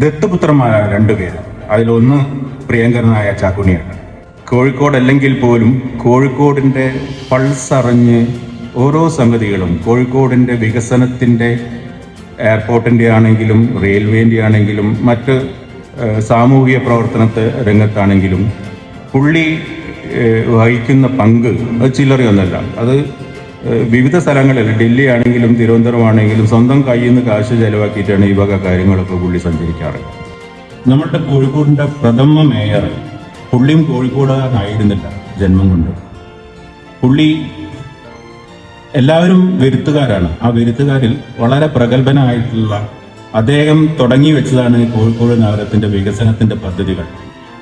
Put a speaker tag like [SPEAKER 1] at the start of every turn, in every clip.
[SPEAKER 1] ദത്തപുത്രന്മാരായ രണ്ടുപേര്. അതിലൊന്ന് പ്രിയങ്കരനായ ചാക്കുണ്ണിയാണ്. കോഴിക്കോട് അല്ലെങ്കിൽ പോലും കോഴിക്കോടിൻ്റെ പൾസ് അറിഞ്ഞ് ഓരോ സംഗതികളും കോഴിക്കോടിൻ്റെ വികസനത്തിൻ്റെ, എയർപോർട്ടിൻ്റെ ആണെങ്കിലും റെയിൽവേൻ്റെ ആണെങ്കിലും മറ്റ് സാമൂഹിക പ്രവർത്തനത്തെ രംഗത്താണെങ്കിലും പുള്ളി വഹിക്കുന്ന പങ്ക് അത് ചില്ലറയൊന്നുമല്ല. അത് വിവിധ സ്ഥലങ്ങളിൽ, ഡൽഹി ആണെങ്കിലും തിരുവനന്തപുരം ആണെങ്കിലും സ്വന്തം കയ്യിൽ നിന്ന് കാശ് ചെലവാക്കിയിട്ടാണ് ഈ വക കാര്യങ്ങളൊക്കെ പുള്ളി സഞ്ചരിക്കാറ്. നമ്മളുടെ കോഴിക്കോടിൻ്റെ പ്രഥമ മേയർ പുള്ളിയും കോഴിക്കോടുകാരനായിരുന്നില്ല ജന്മം കൊണ്ട്. പുള്ളി എല്ലാവരും വരുത്തുകാരാണ്. ആ വരുത്തുകാരിൽ വളരെ പ്രഗത്ഭനായിട്ടുള്ള അദ്ദേഹം തുടങ്ങി വെച്ചതാണ് കോഴിക്കോട് നഗരത്തിൻ്റെ വികസനത്തിൻ്റെ പദ്ധതികൾ.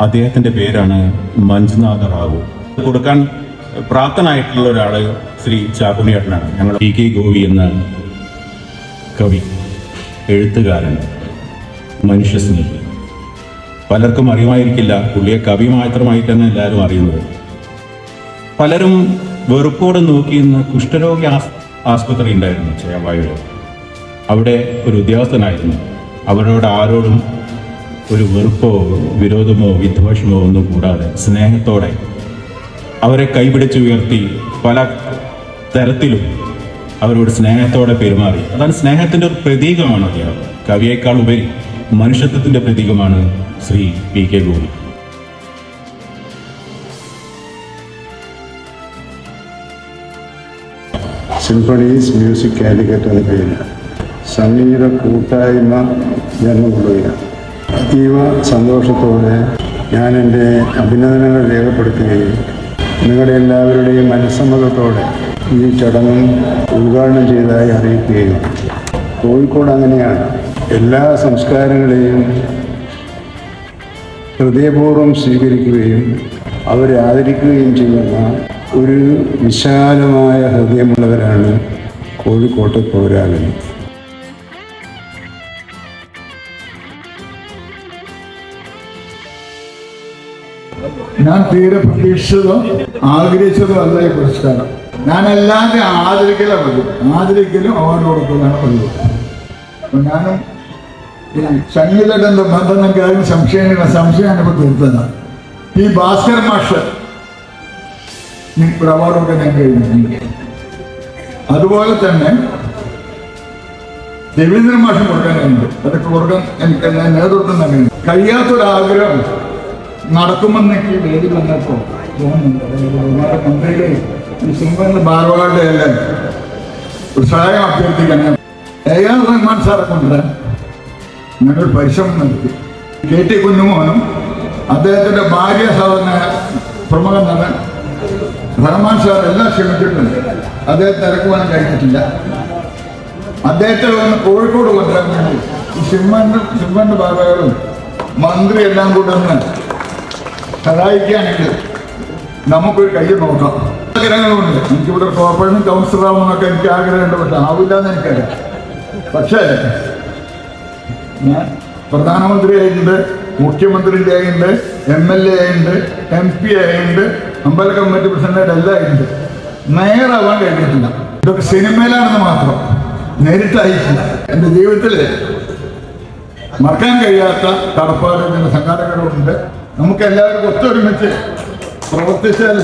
[SPEAKER 1] അദ്ദേഹത്തിൻ്റെ പേരാണ് മഞ്ജുനാഥ റാവു. കൊടുക്കാൻ പ്രാപ്തനായിട്ടുള്ള ഒരാൾ ശ്രീ ചാക്കുണ്ണിയേട്ടനാണ്. ഞങ്ങൾ പി കെ ഗോപി എന്ന കവി, എഴുത്തുകാരൻ, മനുഷ്യസ്നേഹി. പലർക്കും അറിയുമായിരിക്കില്ല, പുള്ളിയെ കവി മാത്രമായിട്ടാണ് എല്ലാവരും അറിയുന്നത്. പലരും വെറുപ്പോടെ നോക്കിയിരുന്ന കുഷ്ഠരോഗി ആസ്പത്രി ഉണ്ടായിരുന്നു ചേവായൂർ. അവിടെ ഒരു ഉദ്യോഗസ്ഥനായിരുന്നു. അവരോട് ആരോടും ഒരു വെറുപ്പോ വിരോധമോ വിദ്വേഷമോ ഒന്നും കൂടാതെ സ്നേഹത്തോടെ അവരെ കൈപിടിച്ചുയർത്തി പല തരത്തിലും അവരോട് സ്നേഹത്തോടെ പെരുമാറി. അതാണ് സ്നേഹത്തിൻ്റെ ഒരു പ്രതീകമാണ് അദ്ദേഹം. കവിയേക്കാൾ ഉപരി മനുഷ്യത്വത്തിൻ്റെ പ്രതീകമാണ് Shri P K Gopi.
[SPEAKER 2] Symphonies music Calicut എന്ന പേരിൽ സംഗീത കൂട്ടായ്മ ജന്മകൊള്ളുകയാണ്. അതീവ സന്തോഷത്തോടെ ഞാൻ എൻ്റെ അഭിനന്ദനങ്ങൾ രേഖപ്പെടുത്തുകയും നിങ്ങളുടെ എല്ലാവരുടെയും മനസ്സമ്മതത്തോടെ ഈ ചടങ്ങ് ഉദ്ഘാടനം ചെയ്തതായി അറിയിക്കുകയും. കോഴിക്കോട് അങ്ങനെയാണ്, എല്ലാ സംസ്കാരങ്ങളെയും ഹൃദയപൂർവ്വം സ്വീകരിക്കുകയും അവരെ ആദരിക്കുകയും ചെയ്യുന്ന ഒരു വിശാലമായ ഹൃദയമുള്ളവരാണ് കോഴിക്കോട്ടെ പൗരാവലി.
[SPEAKER 3] ഞാൻ തീരെ പ്രതീക്ഷിച്ചതോ ആഗ്രഹിച്ചതോ അല്ല ഈ പുരസ്കാരം. ഞാൻ എല്ലാവരും ആദരിക്കലും അവാർഡ് കൊടുക്കലാണ് പതിവ്. അപ്പൊ ഞാനും ഈ സംഗീതത്തിന്റെ ബന്ധം കാര്യം സംശയം ഇപ്പൊ തീർത്തതാണ്. ഈ ഭാസ്കർ മാഷ് ഒരു അവാർഡൊക്കെ ഞാൻ കഴിഞ്ഞു. അതുപോലെ തന്നെ രവീന്ദ്രൻ മാഷും കൊടുക്കാൻ കഴിഞ്ഞു. അതൊക്കെ കൊടുക്കാൻ എനിക്ക് നേതൃത്വം തന്നെ കഴിയാത്തൊരാഗ്രഹം നടക്കുമെന്ന് എനിക്ക് വേദി വന്നപ്പോൾ തോന്നുന്നുണ്ട്. മന്ത്രിയുടെ ഈ സിംഹന്റെ ഭാരവാഹികളുടെ എല്ലാം ഒരു സഹായം അഭ്യർത്ഥിക്കാൻ AR റഹ്മാൻ സാറെ കൊണ്ടുവരാൻ ഞങ്ങൾ പരിശ്രമം നടത്തി. KT കുഞ്ഞുമോനും അദ്ദേഹത്തിന്റെ ഭാര്യ സഹോദരനായ പ്രമുഖ നടൻ റഹ്മാൻ സാർ എല്ലാം ക്ഷമിച്ചിട്ടുണ്ട്. അദ്ദേഹത്തെ ഇറക്കുവാൻ കഴിഞ്ഞിട്ടില്ല. അദ്ദേഹത്തെ ഒന്ന് കോഴിക്കോട് കൊണ്ടുവരാൻ വേണ്ടി ഈ സിംഹന്റെ ഭാരവാഹികളും മന്ത്രി എല്ലാം കൂടെ ഒന്ന് സഹായിക്കുകയാണെങ്കിൽ നമുക്കൊരു കൈ നോക്കാം. ആഗ്രഹങ്ങളുണ്ട്. എനിക്കിവിടെ കോർപ്പറേഷൻ കൗൺസിലർ ആവുന്നൊക്കെ എനിക്ക് ആഗ്രഹമുണ്ട്. പക്ഷെ ആവില്ല എന്ന് എനിക്കറിയാം. പക്ഷേ ഞാൻ പ്രധാനമന്ത്രി ആയിട്ടുണ്ട്, മുഖ്യമന്ത്രിൻ്റെ ആയിട്ടുണ്ട്, MLA ആയിട്ടുണ്ട്, MP ആയിട്ടുണ്ട്, അമ്പല കമ്മിറ്റി പ്രസിഡന്റ് എല്ലാം ആയിട്ടുണ്ട്. മേയറാവാൻ കഴിഞ്ഞിട്ടില്ല. ഇതൊക്കെ സിനിമയിലാണെന്ന് മാത്രം, നേരിട്ടായിട്ടില്ല. എൻ്റെ ജീവിതത്തിൽ മറക്കാൻ കഴിയാത്ത കടപ്പാട് സംഘാടകരുണ്ട്. നമുക്ക് എല്ലാവർക്കും ഒത്തൊരുമിച്ച് പ്രവർത്തിച്ചാൽ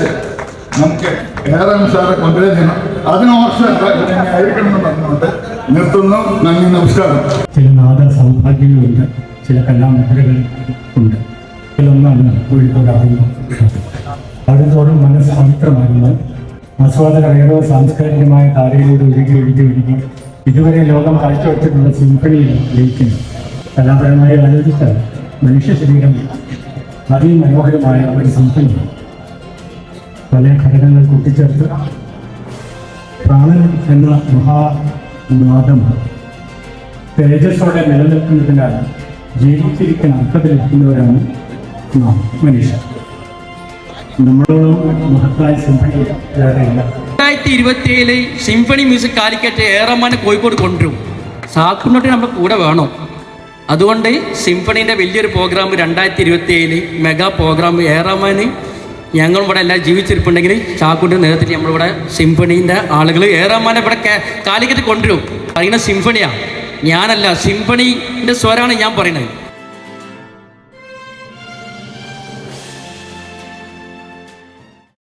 [SPEAKER 3] നമുക്ക് ഏറെ സാറെ കൊണ്ടുവരണം. അതിനായിരിക്കണമെന്ന് പറഞ്ഞുകൊണ്ട് നിർത്തുന്നു. നന്ദി, നമസ്കാരം.
[SPEAKER 4] ചില നാദ സൗഭാഗ്യങ്ങളുണ്ട്, ചില കലാമേഖലകൾ ഉണ്ട്. ഇതിലൊന്നാണ് കോഴിക്കോട് അടുത്തോടും മനസ്സ് പവിത്രമാകുന്ന ആസ്വാദകരേറെ സാംസ്കാരികമായ താരയിലൂടെ ഒഴുകി ഇതുവരെ ലോകം കാഴ്ചവെച്ചിട്ടുള്ള സിംഫണിയിൽ ലയിക്കുന്നു. കലാപരമായി ആലോചിച്ചാൽ മനുഷ്യ ശരീരം അതിമനോഹരമായ ഒരു സിംഫണി പല ഘടകങ്ങൾ കൂട്ടിച്ചേർത്ത് പ്രാണൻ എന്ന മഹാനാദം തേജസ്സോടെ നിലനിൽക്കുന്നതിനാൽ ജീവിച്ചിരിക്കുന്ന അർത്ഥത്തിലിരിക്കുന്നവരാണ് നാം മനുഷ്യർ. നമ്മളോടും മഹത്തായ സിംഫണി വേറെയില്ല.
[SPEAKER 5] 2027 സിംഫണി മ്യൂസിക് കാലിക്കറ്റ് ഏറമാനെ കോഴിക്കോട് കൊണ്ടുവരും. സാക്കുണ്ണോട്ട് നമ്മുടെ കൂടെ വേണം. അതുകൊണ്ട് സിംഫണീൻ്റെ വലിയൊരു പ്രോഗ്രാം 2027 മെഗാ പ്രോഗ്രാം ഏറമാന് ഞങ്ങളും ഇവിടെ എല്ലാം ജീവിച്ചിരിപ്പുണ്ടെങ്കിൽ ചാക്കുൻ്റെ നേതൃത്വത്തിൽ നമ്മളിവിടെ സിംഫണീൻ്റെ ആളുകൾ ഏറമാനെ ഇവിടെ കാലിക്കറ്റ് കൊണ്ടുവരും. പറയുന്ന സിംഫണിയാണ്, ഞാനല്ല. സിംഫണീൻ്റെ സ്വരമാണ് ഞാൻ പറയുന്നത്.